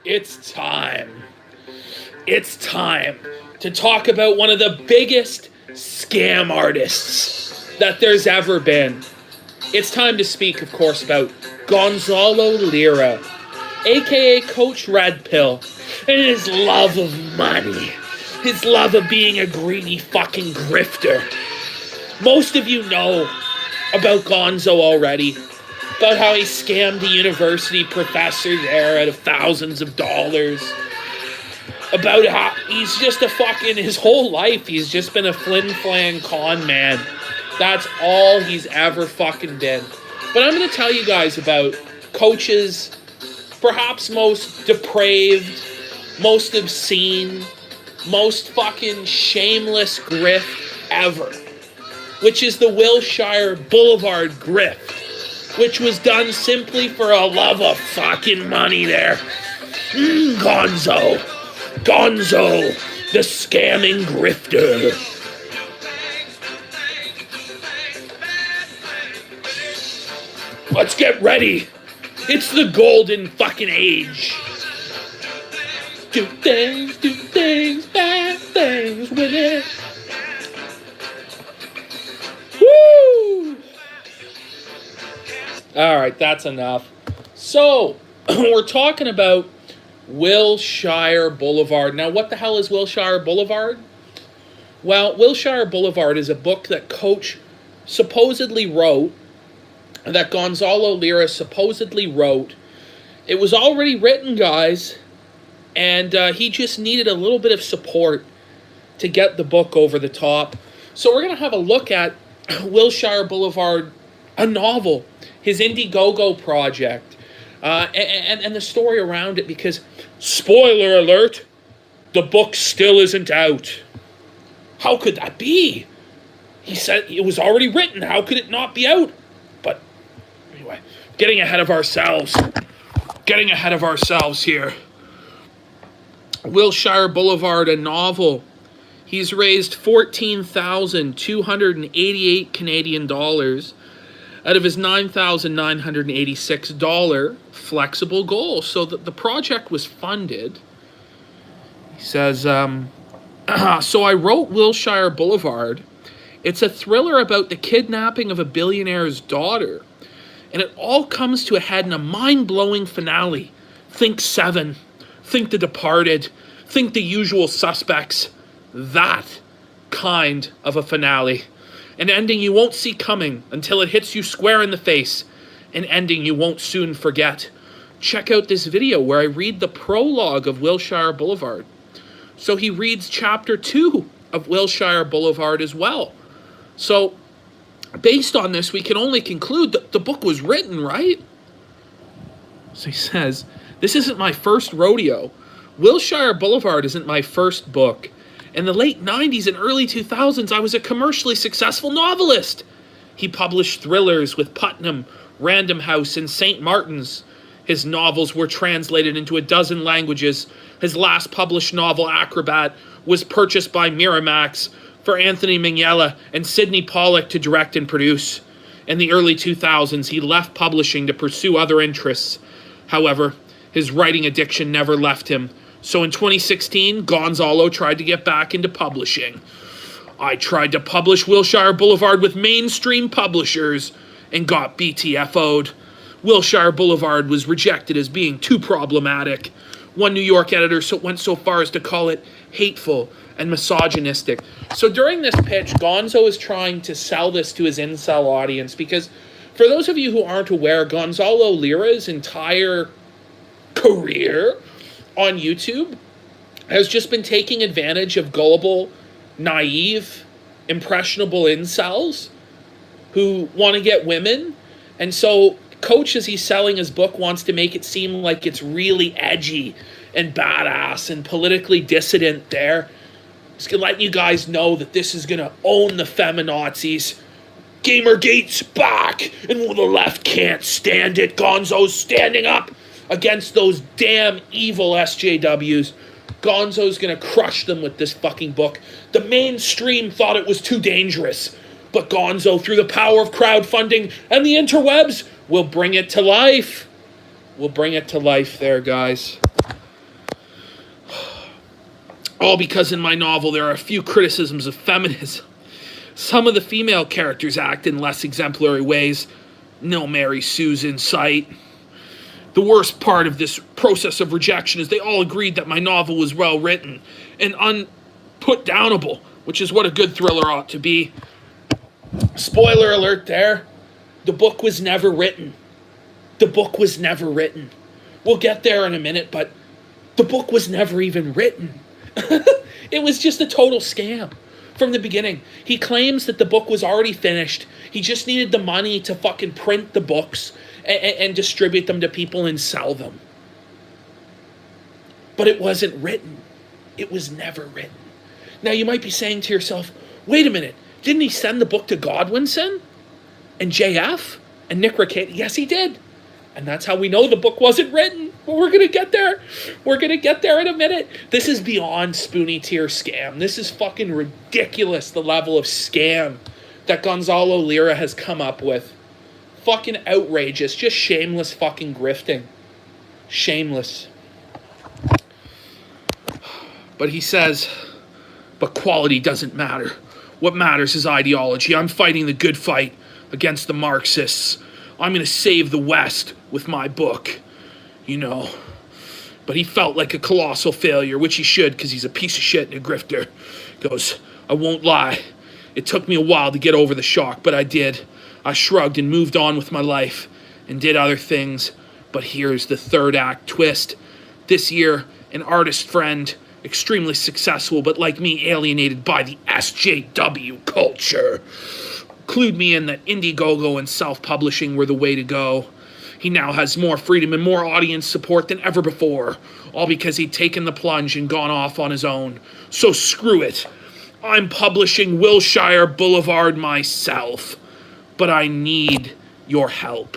It's time. It's time to talk about one of the biggest scam artists that there's ever been. It's time to speak, of course, about Gonzalo Lira, aka Coach Red Pill, and his love of money. His love of being a greedy fucking grifter. Most of you know about Gonzo already, about how he scammed the university professor there out of thousands of dollars, about how he's just his whole life, he's just been a flim-flam con man. That's all he's ever fucking been. But I'm going to tell you guys about Coach's perhaps most depraved, most obscene, most fucking shameless grift ever, which is the Wilshire Boulevard grift, which was done simply for a love of fucking money there. Gonzo, the scamming grifter. Let's get ready. It's the golden fucking age. Do things, bad things with it. Woo! Alright, that's enough. So, we're talking about Wilshire Boulevard. Now, what the hell is Wilshire Boulevard? Well, Wilshire Boulevard is a book that Coach supposedly wrote, that Gonzalo Lira supposedly wrote. It was already written, guys, and he just needed a little bit of support to get the book over the top. So we're going to have a look at Wilshire Boulevard, a novel, his Indiegogo project, and the story around it, because, spoiler alert, the book still isn't out. How could that be? He said it was already written. How could it not be out? But anyway, getting ahead of ourselves here. Wilshire Boulevard, a novel. He's raised 14,288 Canadian dollars out of his $9,986 flexible goal. So the project was funded. He says, so I wrote Wilshire Boulevard. It's a thriller about the kidnapping of a billionaire's daughter. And it all comes to a head in a mind-blowing finale. Think Seven. Think The Departed. Think The Usual Suspects. That kind of a finale. An ending you won't see coming until it hits you square in the face. An ending you won't soon forget. Check out this video where I read the prologue of Wilshire Boulevard. So he reads chapter 2 of Wilshire Boulevard as well. So, based on this, we can only conclude that the book was written, right? So he says, this isn't my first rodeo. Wilshire Boulevard isn't my first book. In the late 90s and early 2000s, I was a commercially successful novelist. He published thrillers with Putnam, Random House, and St. Martin's. His novels were translated into a dozen languages. His last published novel, Acrobat, was purchased by Miramax for Anthony Minghella and Sidney Pollack to direct and produce. In the early 2000s, he left publishing to pursue other interests. However, his writing addiction never left him. So in 2016, Gonzalo tried to get back into publishing. I tried to publish Wilshire Boulevard with mainstream publishers and got BTFO'd. Wilshire Boulevard was rejected as being too problematic. One New York editor went so far as to call it hateful and misogynistic. So during this pitch, Gonzo is trying to sell this to his incel audience, because for those of you who aren't aware, Gonzalo Lira's entire career on YouTube has just been taking advantage of gullible, naive, impressionable incels who want to get women. And so Coach, as he's selling his book, wants to make it seem like it's really edgy and badass and politically dissident there. Just gonna let you guys know that this is gonna own the feminazis. Gamergate's back, and the left can't stand it. Gonzo's standing up against those damn evil SJWs. Gonzo's gonna crush them with this fucking book. The mainstream thought it was too dangerous, but Gonzo, through the power of crowdfunding and the interwebs, will bring it to life. We'll bring it to life there, guys. All because in my novel there are a few criticisms of feminism. Some of the female characters act in less exemplary ways. No Mary Sue's in sight. The worst part of this process of rejection is they all agreed that my novel was well written and unput-downable, which is what a good thriller ought to be. Spoiler alert there. The book was never written. The book was never written. We'll get there in a minute, but the book was never even written. It was just a total scam from the beginning. He claims that the book was already finished. He just needed the money to fucking print the books and distribute them to people and sell them. But it wasn't written. It was never written. Now you might be saying to yourself, wait a minute, didn't he send the book to Godwinson and JF and Nick Ricciardi? Yes, he did. And that's how we know the book wasn't written. But we're going to get there. We're going to get there in a minute. This is beyond Spoonie tier scam. This is fucking ridiculous, the level of scam that Gonzalo Lira has come up with. Fucking outrageous. Just shameless fucking grifting. Shameless. But he says, but quality doesn't matter. What matters is ideology. I'm fighting the good fight against the Marxists. I'm going to save the West with my book. You know. But he felt like a colossal failure, which he should, because he's a piece of shit and a grifter. Goes, I won't lie. It took me a while to get over the shock, but I did. I shrugged and moved on with my life and did other things. But here's the third act twist. This year, an artist friend, extremely successful, but like me, alienated by the SJW culture, clued me in that Indiegogo and self-publishing were the way to go. He now has more freedom and more audience support than ever before, all because he'd taken the plunge and gone off on his own. So screw it. I'm publishing Wilshire Boulevard myself, but I need your help.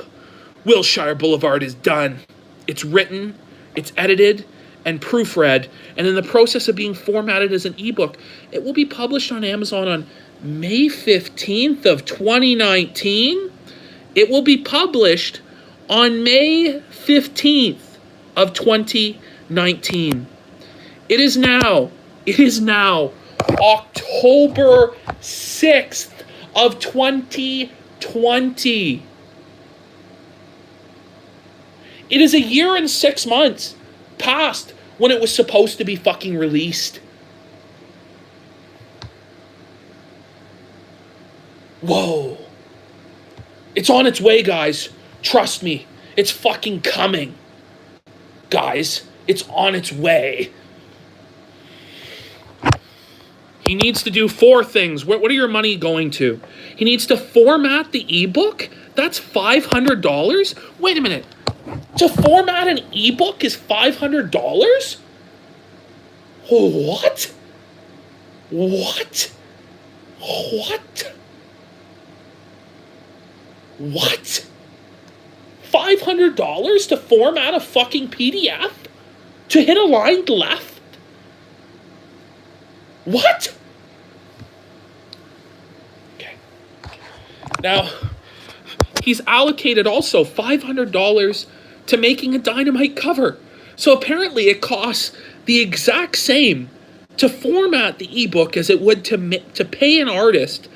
Wilshire Boulevard is done. It's written, it's edited, and proofread, and in the process of being formatted as an ebook. It will be published on Amazon on May 15th of 2019. It will be published on May 15th of 2019. It is now October 6th of 2020. It is a year and 6 months past when it was supposed to be fucking released. Whoa. It's on its way, guys. Trust me. It's fucking coming. Guys, it's on its way. He needs to do 4 things. What are your money going to? He needs to format the ebook? That's $500? Wait a minute. To format an ebook is $500? What? What? What? What? $500 to format a fucking PDF? To hit a line left? What? Okay. Now, he's allocated also $500 to making a dynamite cover. So apparently it costs the exact same to format the ebook as it would to pay an artist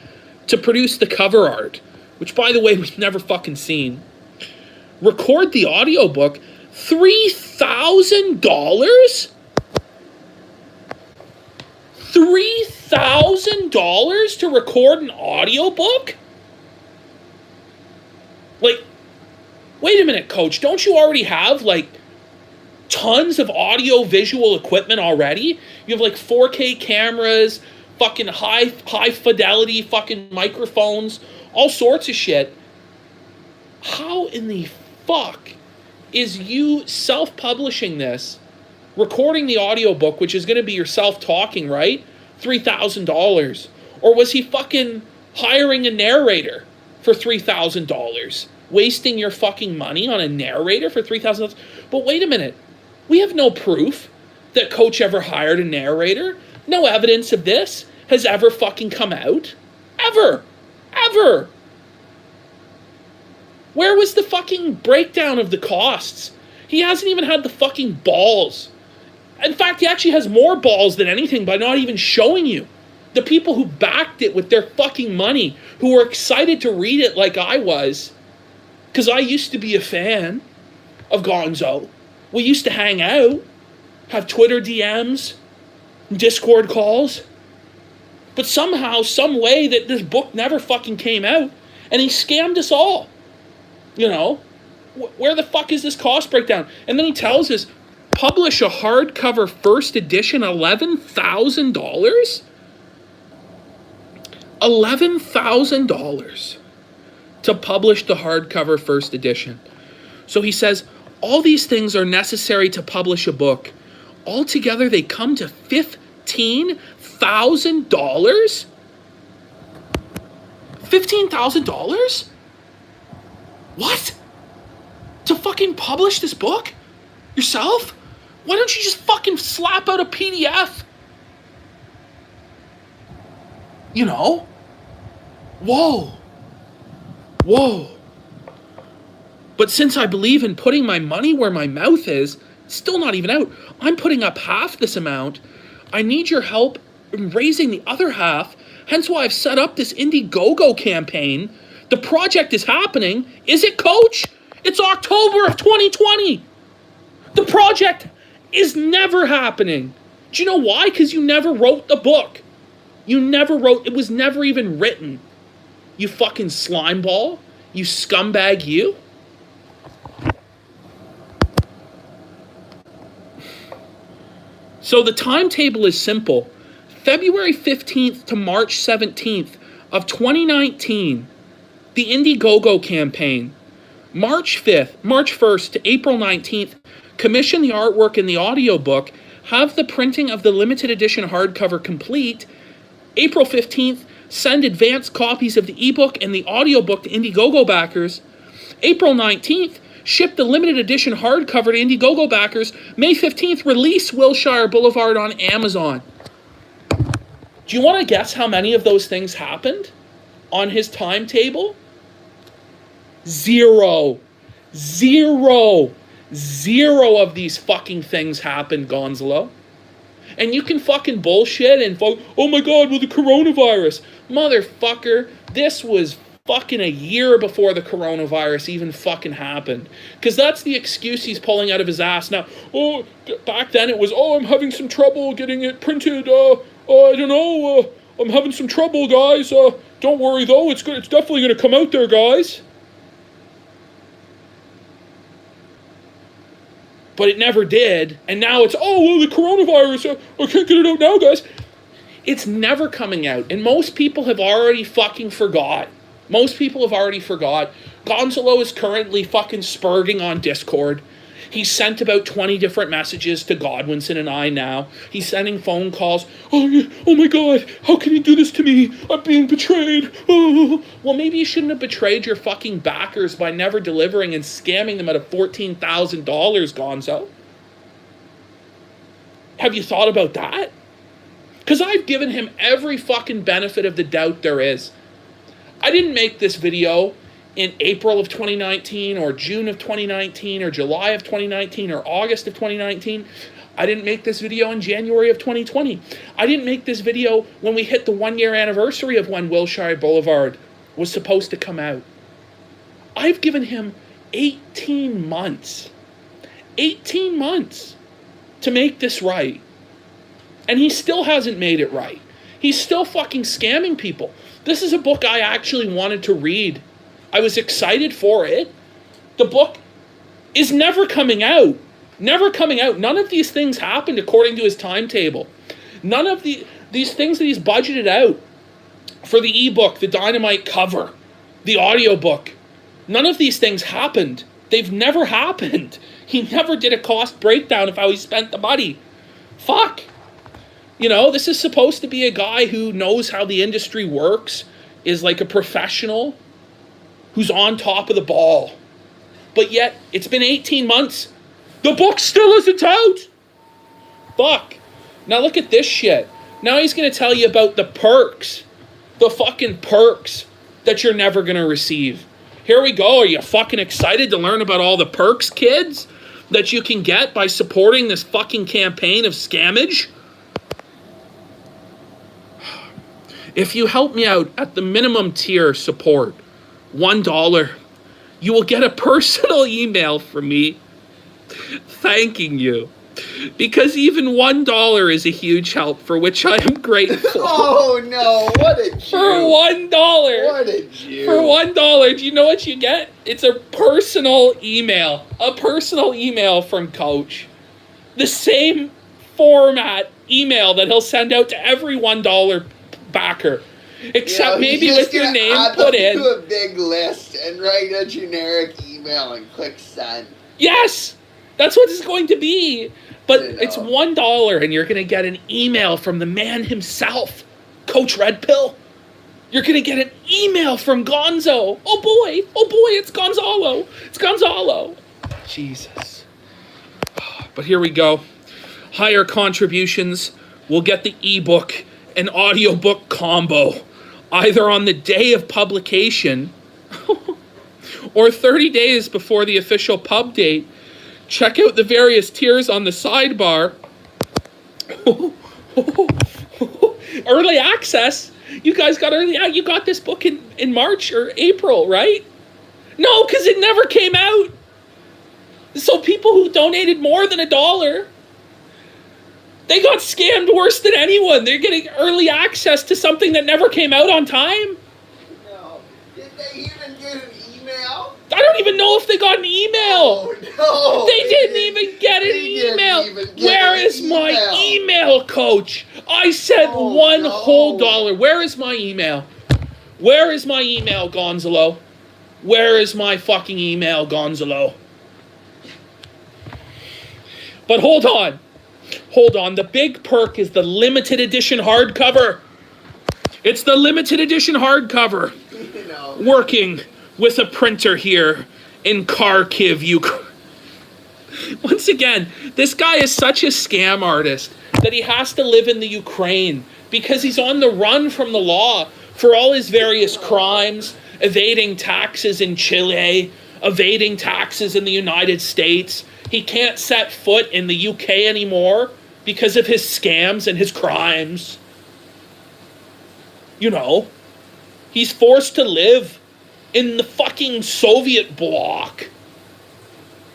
to produce the cover art, which, by the way, we've never fucking seen. Record the audiobook, $3,000? $3,000 to record an audiobook? Like, wait a minute, coach. Don't you already have, like, tons of audio-visual equipment already? You have, like, 4K cameras, fucking high-fidelity fucking microphones, all sorts of shit. How in the fuck is you self-publishing this, recording the audiobook, which is going to be yourself talking, right? $3,000. Or was he fucking hiring a narrator for $3,000? Wasting your fucking money on a narrator for $3,000? But wait a minute. We have no proof that Coach ever hired a narrator. No evidence of this has ever fucking come out. Ever. Ever. Where was the fucking breakdown of the costs? He hasn't even had the fucking balls In fact, he actually has more balls than anything by not even showing you. The people who backed it with their fucking money, who were excited to read it like I was, because I used to be a fan of Gonzo. We used to hang out, have Twitter DMs, Discord calls. But somehow, some way that this book never fucking came out, and he scammed us all. You know? Where the fuck is this cost breakdown? And then he tells us, publish a hardcover first edition, $11,000? $11,000 to publish the hardcover first edition. So he says, all these things are necessary to publish a book. Altogether, they come to $15,000? $15,000? What? To fucking publish this book? Yourself? Why don't you just fucking slap out a PDF? You know? Whoa. Whoa. But since I believe in putting my money where my mouth is, it's still not even out. I'm putting up half this amount. I need your help in raising the other half. Hence why I've set up this Indiegogo campaign. The project is happening. Is it, Coach? It's October of 2020. The project is never happening. Do you know why? Because you never wrote the book. You never wrote, it was never even written. You fucking slimeball. You scumbag, you. So the timetable is simple. February 15th to March 17th of 2019, the Indiegogo campaign. March 1st to April 19th, commission the artwork and the audiobook, have the printing of the limited edition hardcover complete. April 15th, send advanced copies of the ebook and the audiobook to Indiegogo backers. April 19th, ship the limited edition hardcover to Indiegogo backers. May 15th, release Wilshire Boulevard on Amazon. Do you want to guess how many of those things happened on his timetable? Zero. Zero of these fucking things happened, Gonzalo. And you can fucking bullshit and oh my god, well, the coronavirus. Motherfucker, this was fucking a year before the coronavirus even fucking happened. Because that's the excuse he's pulling out of his ass now. Oh, back then it was, I'm having some trouble getting it printed. I don't know. I'm having some trouble, guys. Don't worry, though. It's good. It's definitely going to come out there, guys. But it never did. And now it's, the coronavirus. I can't get it out now, guys. It's never coming out. And most people have already fucking forgot. Most people have already forgot. Gonzalo is currently fucking spurging on Discord. He's sent about 20 different messages to Godwinson and I now. He's sending phone calls. Oh my god, how can you do this to me? I'm being betrayed. Oh. Well, maybe you shouldn't have betrayed your fucking backers by never delivering and scamming them out of $14,000, Gonzo. Have you thought about that? Because I've given him every fucking benefit of the doubt there is. I didn't make this video in April of 2019 or June of 2019 or July of 2019 or August of 2019. I didn't make this video in January of 2020. I didn't make this video when we hit the 1-year anniversary of when Wilshire Boulevard was supposed to come out. I've given him 18 months. 18 months to make this right. And he still hasn't made it right. He's still fucking scamming people. This is a book I actually wanted to read. I was excited for it. The book is never coming out. Never coming out. None of these things happened according to his timetable. None of these things that he's budgeted out for the ebook, the dynamite cover, the audiobook. None of these things happened. They've never happened. He never did a cost breakdown of how he spent the money. Fuck. You know, this is supposed to be a guy who knows how the industry works, is like a professional, who's on top of the ball. But yet, it's been 18 months. The book still isn't out. Fuck. Now look at this shit. Now he's going to tell you about the perks. The fucking perks that you're never going to receive. Here we go. Are you fucking excited to learn about all the perks, kids? that you can get by supporting this fucking campaign of scammage? If you help me out at the minimum tier support, $1, you will get a personal email from me thanking you. Because even $1 is a huge help, for which I am grateful. Oh no, what a Jew. For $1. What a Jew. For $1, do you know what you get? It's a personal email. A personal email from Coach. The same format email that he'll send out to every $1 backer. Except maybe with your name put in. To a big list and write a generic email and click send. Yes! That's what it's going to be. But it's $1 and you're going to get an email from the man himself, Coach Red Pill. You're going to get an email from Gonzo. Oh boy, it's Gonzalo. It's Gonzalo. Jesus. But here we go. Higher contributions will get the ebook and audiobook combo, either on the day of publication or 30 days before the official pub date. Check out the various tiers on the sidebar. Early access. You guys got early. You got this book in March or April, right? No, because it never came out. So people who donated more than $1, they got scammed worse than anyone. They're getting early access to something that never came out on time. No. Did they even get an email? I don't even know if they got an email. No. They didn't even get an email. Where is my email, Coach? I said $1 whole dollar. Where is my email? Where is my email, Gonzalo? Where is my fucking email, Gonzalo? But hold on. Hold on. The big perk is the limited edition hardcover. It's the limited edition hardcover. Working with a printer here in Kharkiv, Ukraine. Once again, this guy is such a scam artist that he has to live in the Ukraine because he's on the run from the law for all his various crimes, evading taxes in Chile, evading taxes in the United States. He can't set foot in the UK anymore because of his scams and his crimes. You know, he's forced to live in the fucking Soviet bloc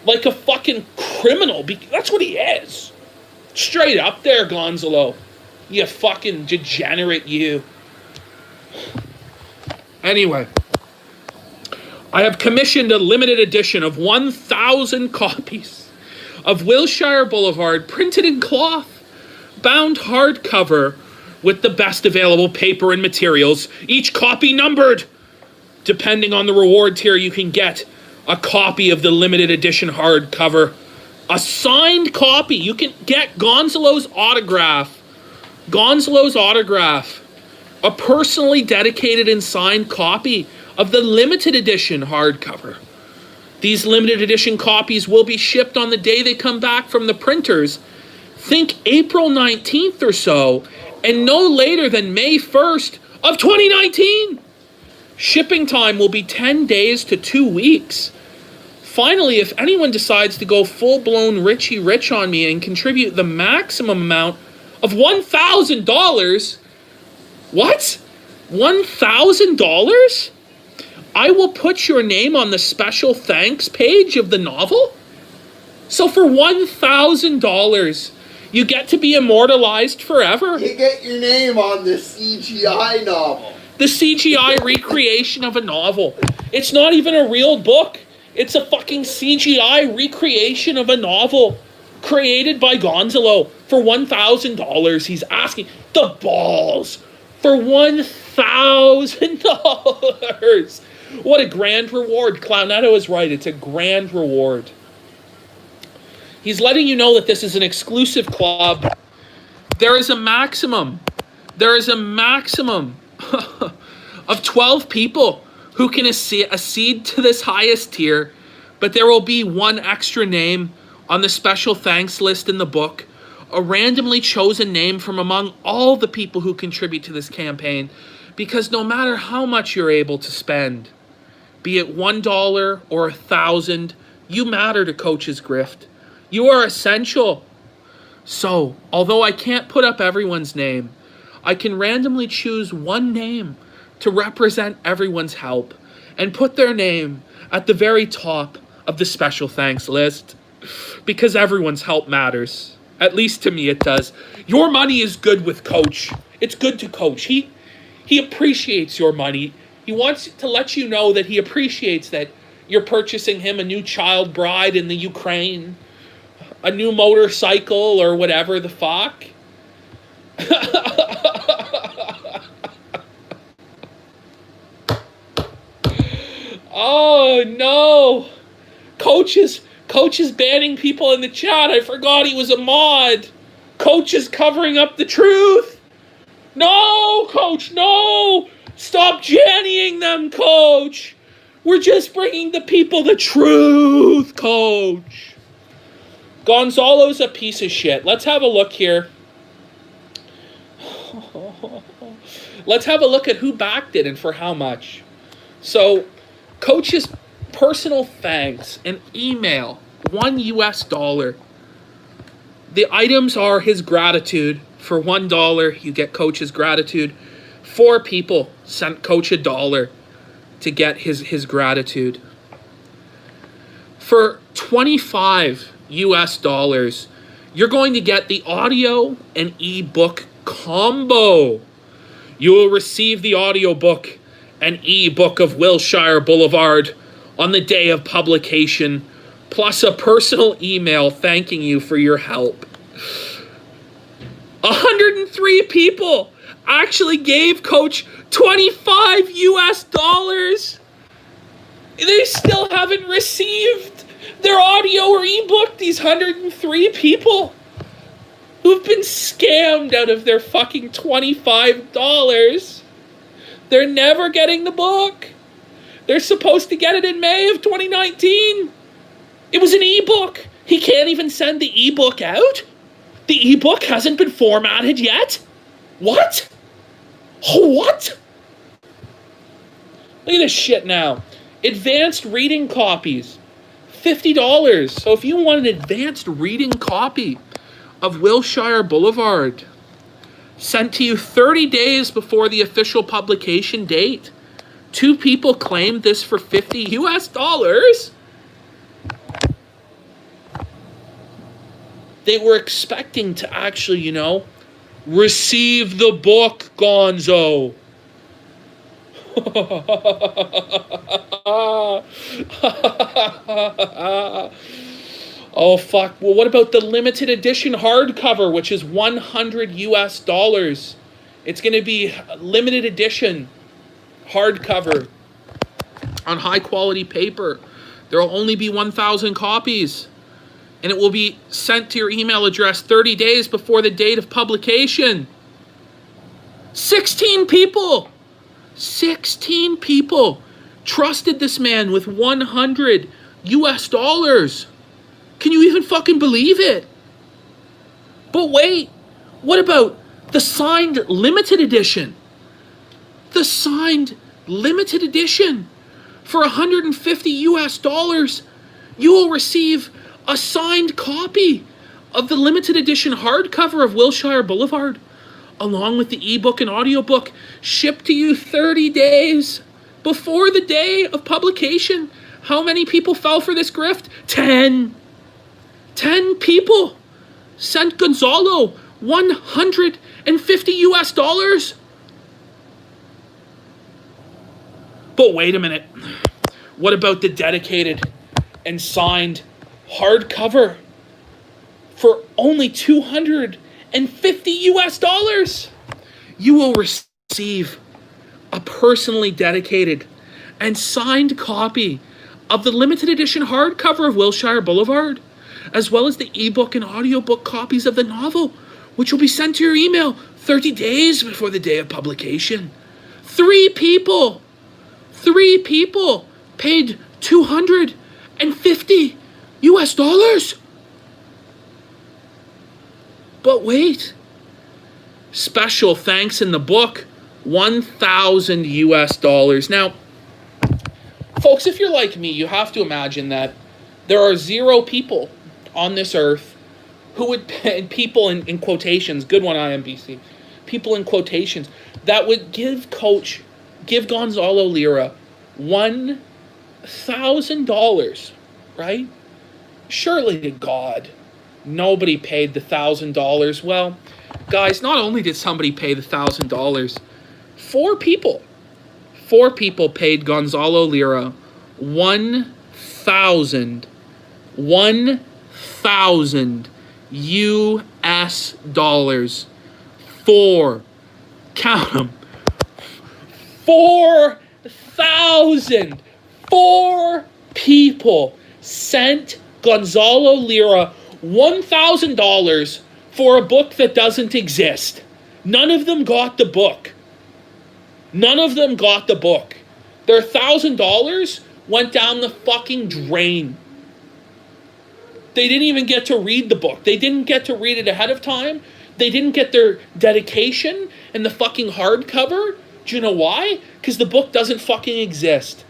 like a fucking criminal. That's what he is. Straight up there, Gonzalo. You fucking degenerate, you. Anyway, I have commissioned a limited edition of 1,000 copies of Wilshire Boulevard, printed in cloth, bound hardcover with the best available paper and materials, each copy numbered. Depending on the reward tier, you can get a copy of the limited edition hardcover, a signed copy. You can get Gonzalo's autograph, a personally dedicated and signed copy of the limited edition hardcover. These limited edition copies will be shipped on the day they come back from the printers. Think April 19th or so, and no later than May 1st of 2019. Shipping time will be 10 days to 2 weeks. Finally, if anyone decides to go full-blown Richie Rich on me and contribute the maximum amount of $1,000, what? $1,000? I will put your name on the special thanks page of the novel? So for $1,000, you get to be immortalized forever. You get your name on the CGI novel. The CGI recreation of a novel. It's not even a real book. It's a fucking CGI recreation of a novel created by Gonzalo for $1,000. He's asking the balls for $1,000. What a grand reward. Clownetto is right. It's a grand reward. He's letting you know that this is an exclusive club. There is a maximum of 12 people who can accede to this highest tier, but there will be one extra name on the special thanks list in the book, a randomly chosen name from among all the people who contribute to this campaign, because no matter how much you're able to spend, be it $1 or $1,000, you matter to Coach's Grift. You are essential. So, although I can't put up everyone's name, I can randomly choose one name to represent everyone's help and put their name at the very top of the special thanks list, because everyone's help matters. At least to me it does. Your money is good with Coach. It's good to Coach. He appreciates your money. He wants to let you know that he appreciates that you're purchasing him a new child bride in the Ukraine, a new motorcycle, or whatever the fuck. Oh no! Coach is banning people in the chat. I forgot he was a mod. Coach is covering up the truth. No, Coach, no! Stop jannying them, Coach. We're just bringing the people the truth, Coach. Gonzalo's a piece of shit. Let's have a look here. Let's have a look at who backed it and for how much. So, Coach's personal thanks, an email, $1. The items are his gratitude. For $1, you get Coach's gratitude. 4 people sent Coach $1 to get his gratitude. For $25, you're going to get the audio and ebook combo. You will receive the audiobook and ebook of Wilshire Boulevard on the day of publication, plus a personal email thanking you for your help. 103 people actually gave Coach $25. They still haven't received their audio or ebook, these 103 people who've been scammed out of their fucking $25. They're never getting the book. They're supposed to get it in May of 2019. It was an ebook. He can't even send the ebook out? The ebook hasn't been formatted yet? What? What? Look at this shit now. Advanced reading copies. $50. So if you want an advanced reading copy of Wilshire Boulevard, sent to you 30 days before the official publication date. 2 people claimed this for $50. They were expecting to actually, receive the book, Gonzo. Oh, fuck. Well, what about the limited edition hardcover, which is $100? It's going to be limited edition hardcover on high quality paper. There will only be 1,000 copies. And it will be sent to your email address 30 days before the date of publication. 16 people. 16 people trusted this man with $100. Can you even fucking believe it? But wait, what about the signed limited edition? The signed limited edition. For $150, you will receive a signed copy of the limited edition hardcover of Wilshire Boulevard, along with the ebook and audiobook, shipped to you 30 days before the day of publication. How many people fell for this grift? 10. 10 people sent Gonzalo $150. But wait a minute. What about the dedicated and signed hardcover for only $250? You will receive a personally dedicated and signed copy of the limited edition hardcover of Wilshire Boulevard, as well as the ebook and audiobook copies of the novel, which will be sent to your email 30 days before the day of publication. 3 people paid $250. But wait, special thanks in the book, $1,000. Now, folks, if you're like me, you have to imagine that there are 0 people on this earth who would pay, people in quotations, good one IMBC, people in quotations, that would give Gonzalo Lira $1,000, right? Surely to God, nobody paid the $1,000. Well, guys, not only did somebody pay the $1,000, four people paid Gonzalo Lira $1,000 US dollars. Count them, 4,000. 4 people sent Gonzalo Lira $1,000 for a book that doesn't exist. None of them got the book. Their $1,000 went down the fucking drain. They didn't even get to read the book. They didn't get to read it ahead of time. They didn't get their dedication and the fucking hardcover. Do you know why? Because the book doesn't fucking exist.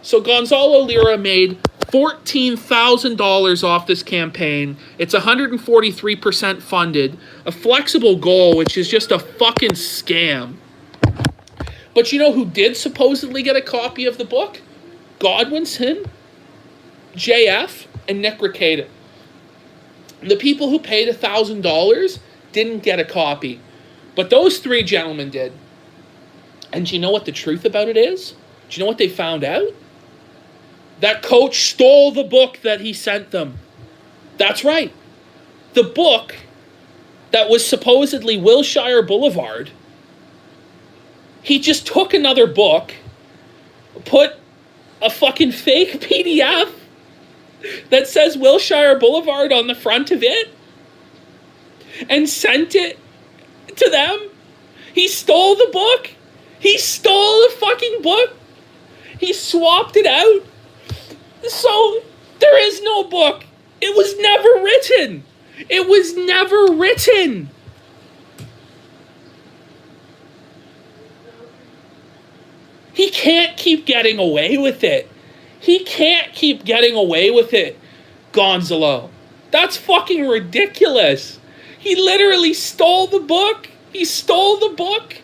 So Gonzalo Lira made $14,000 off this campaign. It's 143% funded. A flexible goal, which is just a fucking scam. But you know who did supposedly get a copy of the book? Godwinson, JF, and Nick Rekieta. The people who paid $1,000 didn't get a copy. But those 3 gentlemen did. And do you know what the truth about it is? Do you know what they found out? That coach stole the book that he sent them. That's right. The book that was supposedly Wilshire Boulevard, he just took another book, put a fucking fake PDF that says Wilshire Boulevard on the front of it, and sent it to them. He stole the book. He stole the fucking book. He swapped it out. So there is no book. It was never written. It was never written. He can't keep getting away with it. He can't keep getting away with it, Gonzalo. That's fucking ridiculous. He literally stole the book. He stole the book.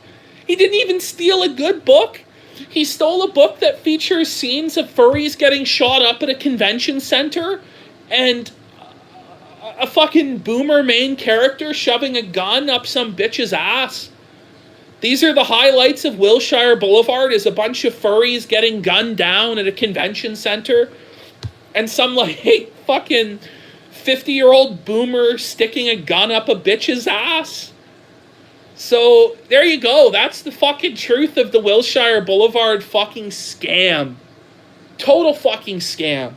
He didn't even steal a good book. He stole a book that features scenes of furries getting shot up at a convention center and a fucking boomer main character shoving a gun up some bitch's ass. These are the highlights of Wilshire Boulevard, is a bunch of furries getting gunned down at a convention center and some like fucking 50-year-old boomer sticking a gun up a bitch's ass. So there you go. That's the fucking truth of the Wilshire Boulevard fucking scam. Total fucking scam.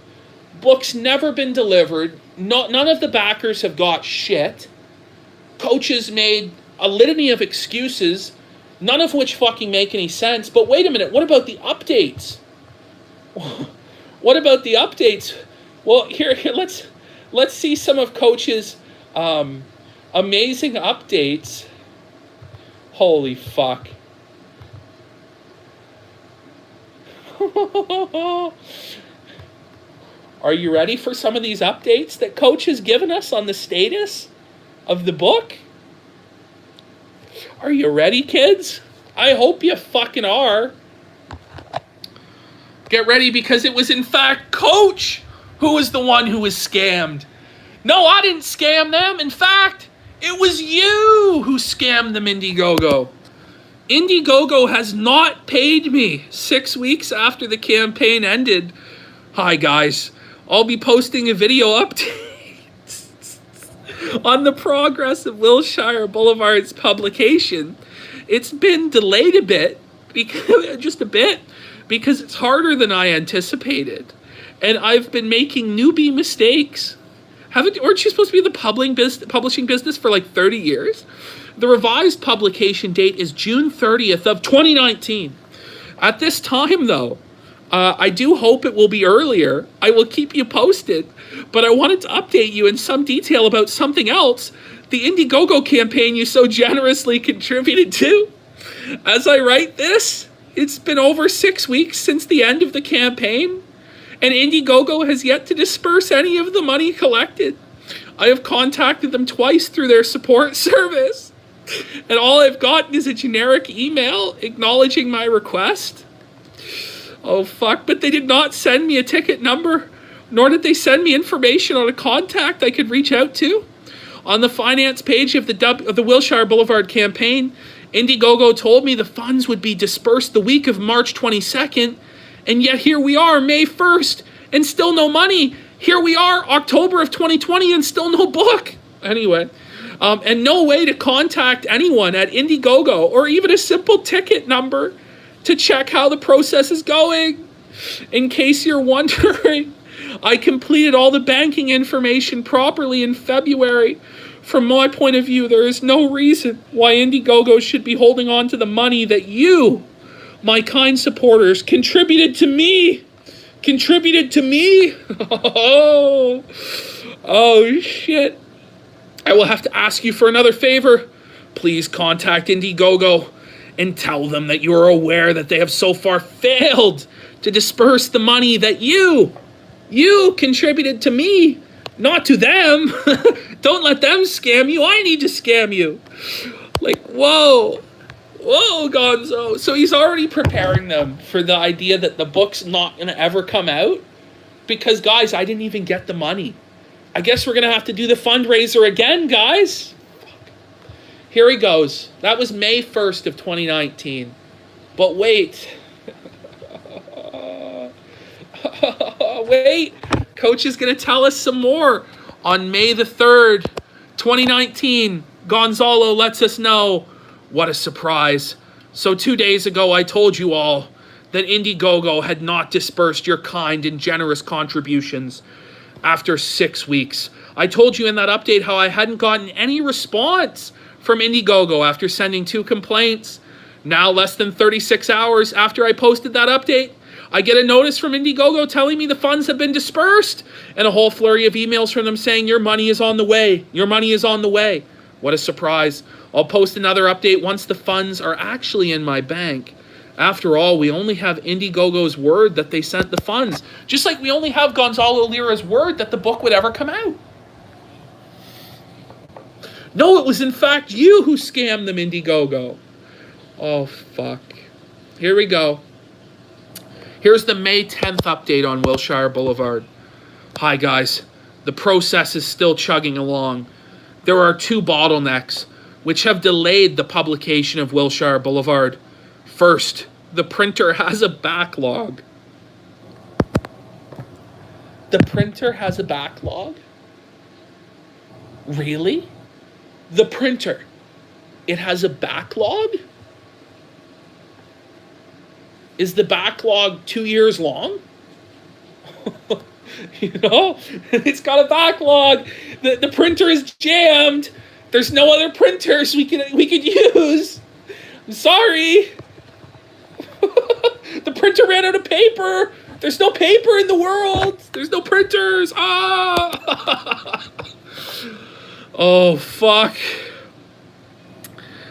Book's never been delivered. None of the backers have got shit. Coaches made a litany of excuses, none of which fucking make any sense. But wait a minute, what about the updates? What about the updates? Well, here let's see some of Coach's amazing updates. Holy fuck. Are you ready for some of these updates that Coach has given us on the status of the book? Are you ready, kids? I hope you fucking are. Get ready, because it was in fact Coach who was the one who was scammed. No, I didn't scam them. In fact, it was you who scammed them, Indiegogo. Indiegogo has not paid me 6 weeks after the campaign ended. Hi, guys. I'll be posting a video update on the progress of Wilshire Boulevard's publication. It's been delayed a bit, just a bit, because it's harder than I anticipated. And I've been making newbie mistakes. Aren't you supposed to be in the publishing business for like 30 years? The revised publication date is June 30th of 2019. At this time, though, I do hope it will be earlier. I will keep you posted, but I wanted to update you in some detail about something else, the Indiegogo campaign you so generously contributed to. As I write this, it's been over 6 weeks since the end of the campaign, and Indiegogo has yet to disperse any of the money collected. I have contacted them twice through their support service, and all I've gotten is a generic email acknowledging my request. Oh, fuck. But they did not send me a ticket number, nor did they send me information on a contact I could reach out to. On the finance page of the Wilshire Boulevard campaign, Indiegogo told me the funds would be dispersed the week of March 22nd, and yet here we are, May 1st, and still no money. Here we are, October of 2020, and still no book. Anyway, and no way to contact anyone at Indiegogo or even a simple ticket number to check how the process is going. In case you're wondering, I completed all the banking information properly in February. From my point of view, there is no reason why Indiegogo should be holding on to the money that you, my kind supporters, contributed to me. Oh, shit. I will have to ask you for another favor. Please contact Indiegogo and tell them that you are aware that they have so far failed to disperse the money that you contributed to me, not to them. Don't let them scam you. I need to scam you. Like, whoa, Gonzo. So he's already preparing them for the idea that the book's not going to ever come out. Because, guys, I didn't even get the money. I guess we're going to have to do the fundraiser again, guys. Here he goes. That was May 1st of 2019. But wait. Wait. Coach is going to tell us some more. On May the 3rd, 2019, Gonzalo lets us know. What a surprise. So 2 days ago, I told you all that Indiegogo had not dispersed your kind and generous contributions. After 6 weeks, I told you in that update how I hadn't gotten any response from Indiegogo after sending 2 complaints. Now, less than 36 hours after I posted that update, I get a notice from Indiegogo telling me the funds have been dispersed, and a whole flurry of emails from them saying your money is on the way. Your money is on the way. What a surprise. I'll post another update once the funds are actually in my bank. After all, we only have Indiegogo's word that they sent the funds, just like we only have Gonzalo Lira's word that the book would ever come out. No, it was in fact you who scammed them, Indiegogo. Oh, fuck. Here we go. Here's the May 10th update on Wilshire Boulevard. Hi, guys. The process is still chugging along. There are 2 bottlenecks which have delayed the publication of Wilshire Boulevard. First, the printer has a backlog. The printer has a backlog? Really? The printer, it has a backlog? Is the backlog 2 years long? You know, it's got a backlog. The printer is jammed. There's no other printers we could use. I'm sorry. The printer ran out of paper. There's no paper in the world. There's no printers. Ah. Oh, fuck.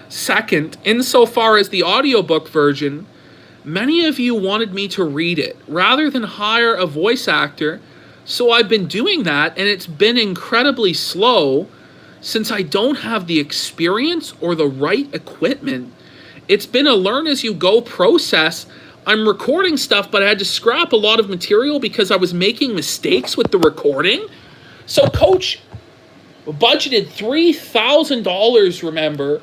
Second, insofar as the audiobook version, many of you wanted me to read it rather than hire a voice actor, so I've been doing that, and it's been incredibly slow since I don't have the experience or the right equipment. It's been a learn-as-you-go process. I'm recording stuff, but I had to scrap a lot of material because I was making mistakes with the recording. So Coach budgeted $3,000, remember,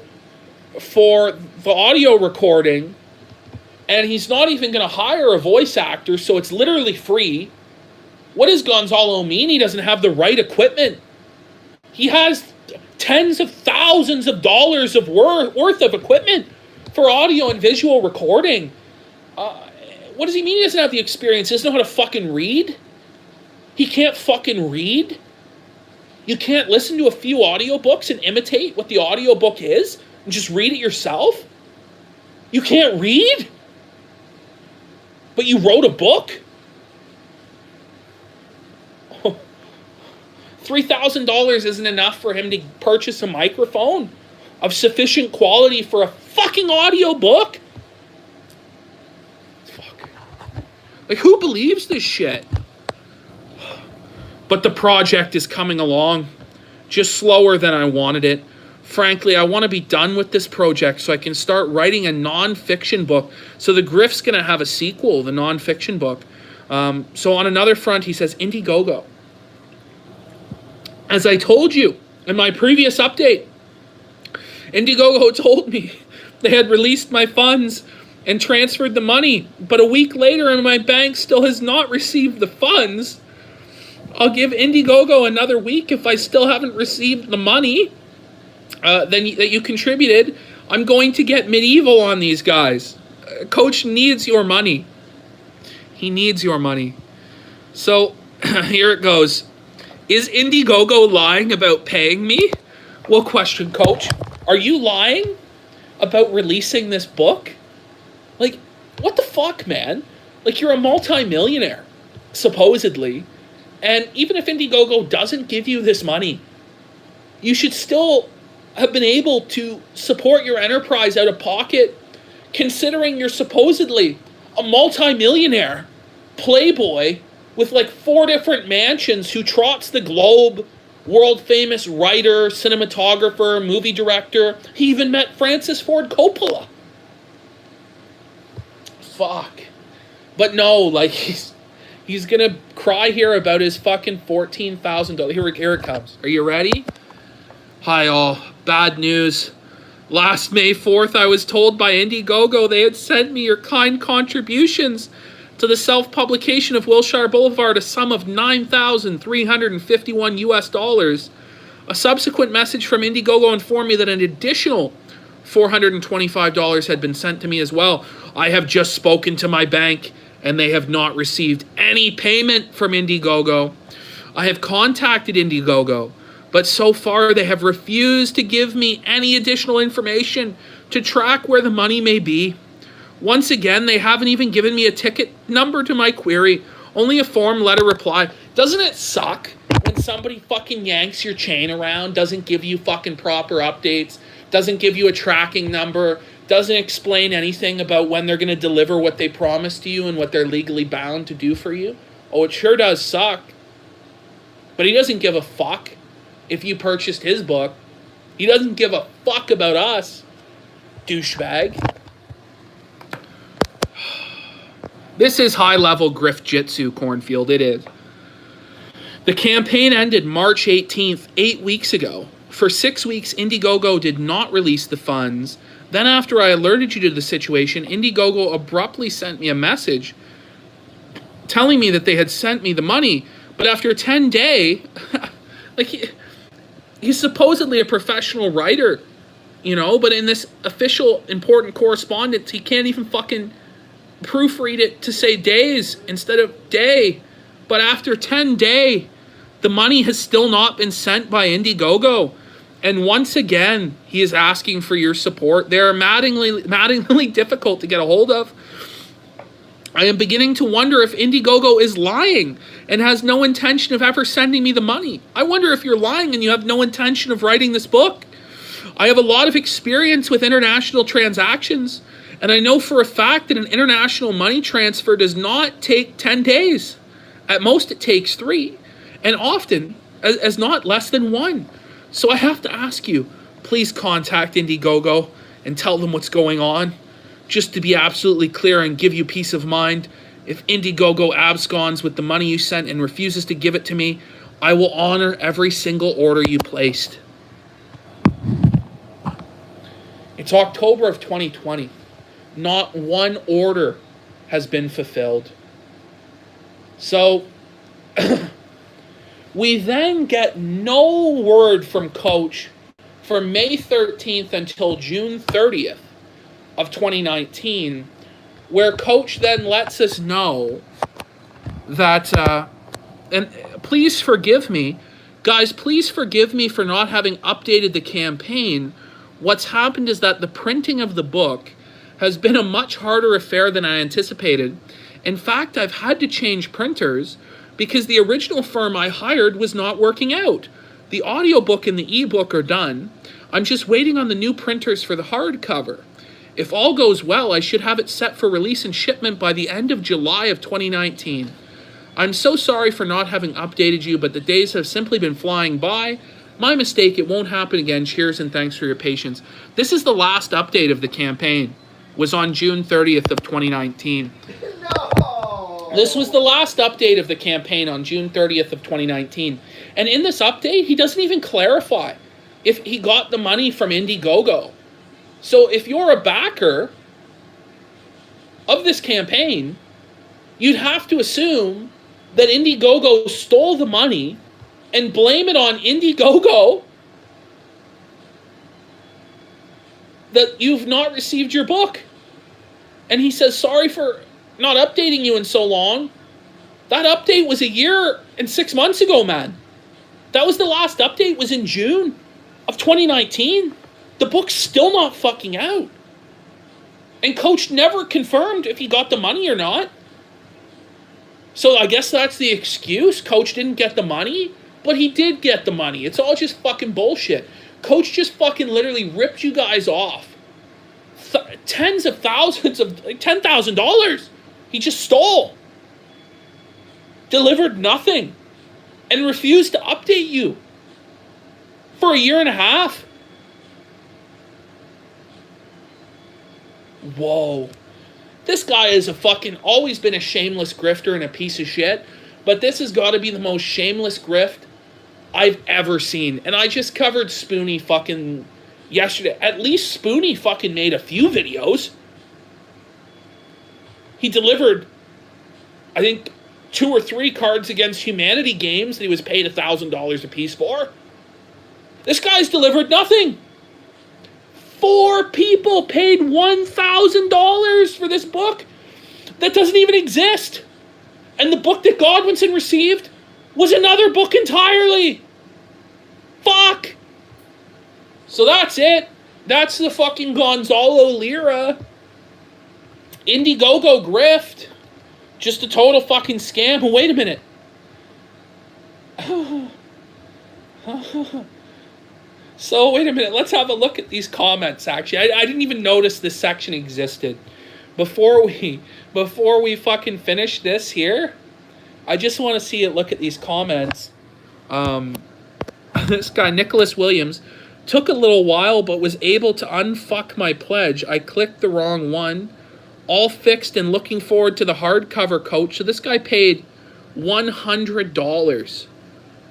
for the audio recording, and he's not even going to hire a voice actor, so it's literally free. What does Gonzalo mean he doesn't have the right equipment? He has tens of thousands of dollars of worth of equipment for audio and visual recording. What does he mean he doesn't have the experience? He doesn't know how to fucking read? He can't fucking read? You can't listen to a few audiobooks and imitate what the audiobook is and just read it yourself? You can't read? But you wrote a book? $3,000 isn't enough for him to purchase a microphone of sufficient quality for a fucking audiobook? Fuck. Like, who believes this shit? But the project is coming along. just slower than I wanted it. Frankly, I want to be done with this project so I can start writing a non-fiction book. So the Grift's going to have a sequel, the non-fiction book. So on another front, he says, Indiegogo. As I told you in my previous update, Indiegogo told me they had released my funds and transferred the money, but a week later and my bank still has not received the funds. I'll give Indiegogo another week. If I still haven't received the money that you contributed, I'm going to get medieval on these guys. Coach needs your money. He needs your money. So here it goes. Is Indiegogo lying about paying me? Well, question, Coach. Are you lying about releasing this book? Like, what the fuck, man? Like, you're a multi-millionaire, supposedly. And even if Indiegogo doesn't give you this money, you should still have been able to support your enterprise out of pocket, considering you're supposedly a multi-millionaire playboy with like 4 different mansions who trots the globe, world-famous writer, cinematographer, movie director. He even met Francis Ford Coppola. Fuck. But no, like, he's gonna cry here about his fucking $14,000. Here it comes. Are you ready? Hi all. Bad news. Last May 4th, I was told by Indiegogo they had sent me your kind contributions to the self-publication of Wilshire Boulevard, a sum of $9,351 US. A subsequent message from Indiegogo informed me that an additional $425 had been sent to me as well. I have just spoken to my bank and they have not received any payment from Indiegogo. I have contacted Indiegogo, but so far they have refused to give me any additional information to track where the money may be. Once again, they haven't even given me a ticket number to my query, only a form letter reply. Doesn't it suck when somebody fucking yanks your chain around, doesn't give you fucking proper updates, doesn't give you a tracking number, doesn't explain anything about when they're going to deliver what they promised to you and what they're legally bound to do for you? Oh, it sure does suck. But he doesn't give a fuck if you purchased his book. He doesn't give a fuck about us, douchebag. This is high-level grift jitsu, Cornfield. It is. The campaign ended March 18th, 8 weeks ago. For 6 weeks, Indiegogo did not release the funds. Then after I alerted you to the situation, Indiegogo abruptly sent me a message telling me that they had sent me the money. But after 10 days, like, he's supposedly a professional writer, you know, but in this official important correspondence, he can't even fucking proofread it to say days instead of day. But after 10 days, the money has still not been sent by Indiegogo. And once again, he is asking for your support. They are maddeningly difficult to get a hold of. I am beginning to wonder if Indiegogo is lying and has no intention of ever sending me the money. I wonder if you're lying and you have no intention of writing this book. I have a lot of experience with international transactions, and I know for a fact that an international money transfer does not take 10 days. At most, it takes 3, and often, as not less than 1. So I have to ask you, please contact Indiegogo and tell them what's going on. Just to be absolutely clear and give you peace of mind, if Indiegogo absconds with the money you sent and refuses to give it to me, I will honor every single order you placed. It's October of 2020. Not one order has been fulfilled. So we then get no word from Coach from May 13th until June 30th of 2019, where Coach then lets us know that, and please forgive me, guys, please forgive me for not having updated the campaign. What's happened is that the printing of the book has been a much harder affair than I anticipated. In fact, I've had to change printers because the original firm I hired was not working out. The audiobook and the ebook are done. I'm just waiting on the new printers for the hardcover. If all goes well, I should have it set for release and shipment by the end of July of 2019. I'm so sorry for not having updated you, but the days have simply been flying by. My mistake. It won't happen again. Cheers and thanks for your patience. This is the last update of the campaign. Was on June 30th of 2019. No! This was the last update of the campaign on June 30th of 2019. And in this update, he doesn't even clarify if he got the money from Indiegogo. So if you're a backer of this campaign, you'd have to assume that Indiegogo stole the money and blame it on Indiegogo that you've not received your book. And he says, sorry for not updating you in so long. That update was 1 year and 6 months ago, man. That was the last update, was in June of 2019. The book's still not fucking out. And Coach never confirmed if he got the money or not. So I guess that's the excuse. Coach didn't get the money, but he did get the money. It's all just fucking bullshit. Coach just fucking literally ripped you guys off. Tens of thousands of, like $10,000. He just stole. Delivered nothing. And refused to update you. For 1.5 years. Whoa. This guy is always been a shameless grifter and a piece of shit. But this has got to be the most shameless grift I've ever seen. And I just covered Spoonie fucking yesterday. At least Spoonie fucking made a few videos. He delivered, I think, 2 or 3 Cards Against Humanity games that he was paid $1,000 a piece for. This guy's delivered nothing. 4 people paid $1,000 for this book that doesn't even exist. And the book that Godwinson received was another book entirely. Fuck. So that's it. That's the fucking Gonzalo Lira Indiegogo grift. Just a total fucking scam. Wait a minute. So, wait a minute. Let's have a look at these comments, actually. I didn't even notice this section existed. Before we fucking finish this here, I just want to see it. Look at these comments. This guy, Nicholas Williams, took a little while, but was able to unfuck my pledge. I clicked the wrong one. All fixed and looking forward to the hardcover, coach. So this guy paid $100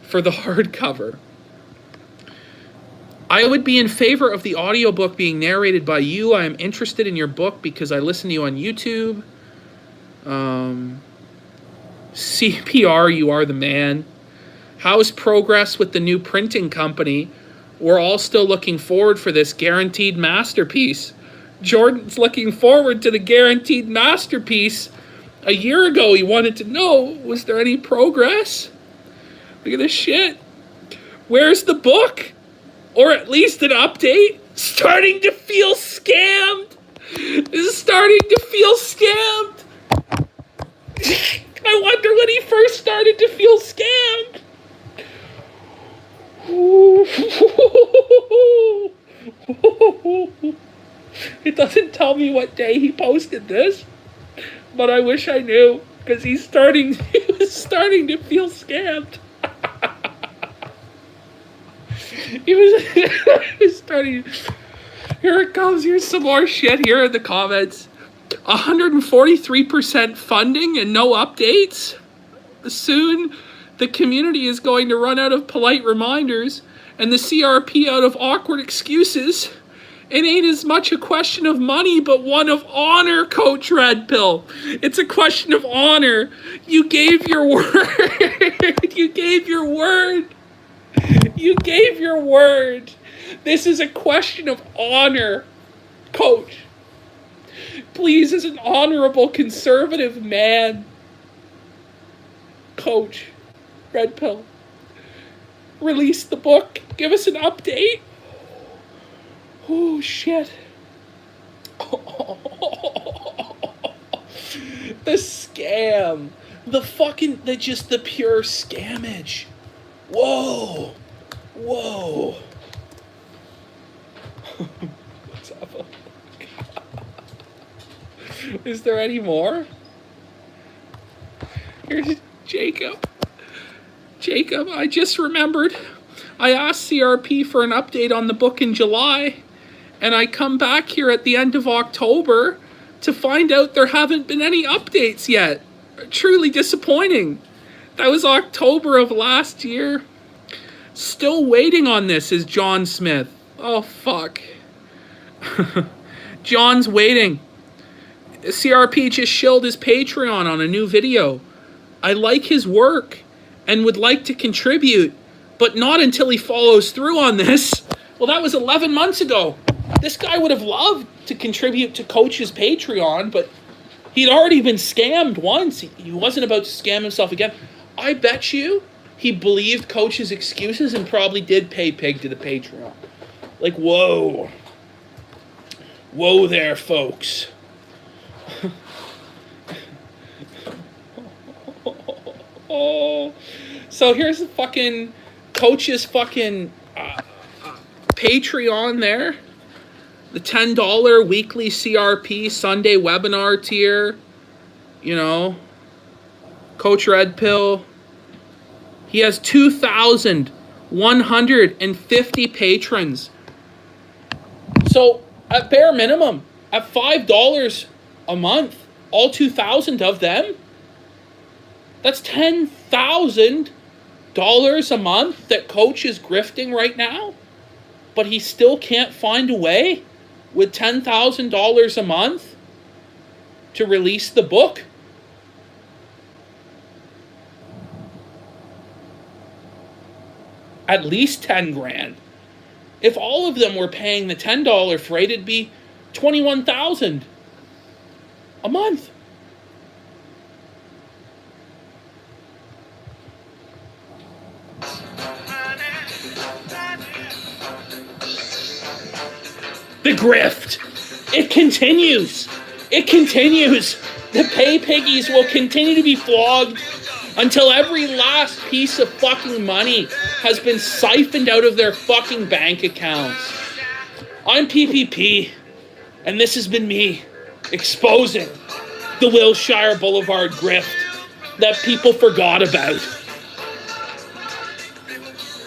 for the hardcover. I would be in favor of the audiobook being narrated by you. I am interested in your book because I listen to you on YouTube. CPR, you are the man. How's progress with the new printing company? We're all still looking forward for this guaranteed masterpiece. Jordan's looking forward to the guaranteed masterpiece. A year ago, he wanted to know, was there any progress? Look at this shit. Where's the book? Or at least an update? Starting to feel scammed. This is starting to feel scammed. I wonder when he first started to feel scammed. It doesn't tell me what day he posted this, but I wish I knew, because he was starting to feel scammed. he was starting. Here it comes. Here's some more shit here in the comments. 143% funding and no updates. Soon, the community is going to run out of polite reminders and the CRP out of awkward excuses. It ain't as much a question of money, but one of honor, Coach Red Pill. It's a question of honor. You gave your word. You gave your word. You gave your word. This is a question of honor, Coach. Please, as an honorable conservative man, Coach Red Pill, release the book. Give us an update. Oh, shit. The scam. The pure scammage. Whoa. Whoa. Let's have a look. Is there any more? Here's Jacob. Jacob, I just remembered I asked CRP for an update on the book in July, and I come back here at the end of October to find out there haven't been any updates yet. Truly disappointing. That was October of last year. Still waiting on this is John Smith. Oh, fuck. John's waiting. CRP just shilled his Patreon on a new video. I like his work and would like to contribute, but not until he follows through on this. Well, that was 11 months ago. This guy would have loved to contribute to Coach's Patreon, but he'd already been scammed once. He wasn't about to scam himself again. I bet you he believed Coach's excuses and probably did pay pig to the Patreon. Like, whoa. Whoa there, folks. Oh. So here's the fucking Coach's fucking Patreon there. The $10 weekly CRP Sunday webinar tier. You know. Coach Red Pill. He has 2,150 patrons. So, at bare minimum, at $5 a month, all 2,000 of them, that's $10,000 a month that Coach is grifting right now. But he still can't find a way with $10,000 a month to release the book. At least 10 grand. If all of them were paying the $10 freight, it'd be $21,000 a month. The grift. It continues. It continues. The pay piggies will continue to be flogged until every last piece of fucking money has been siphoned out of their fucking bank accounts. I'm PPP, and this has been me exposing the Wilshire Boulevard grift that people forgot about.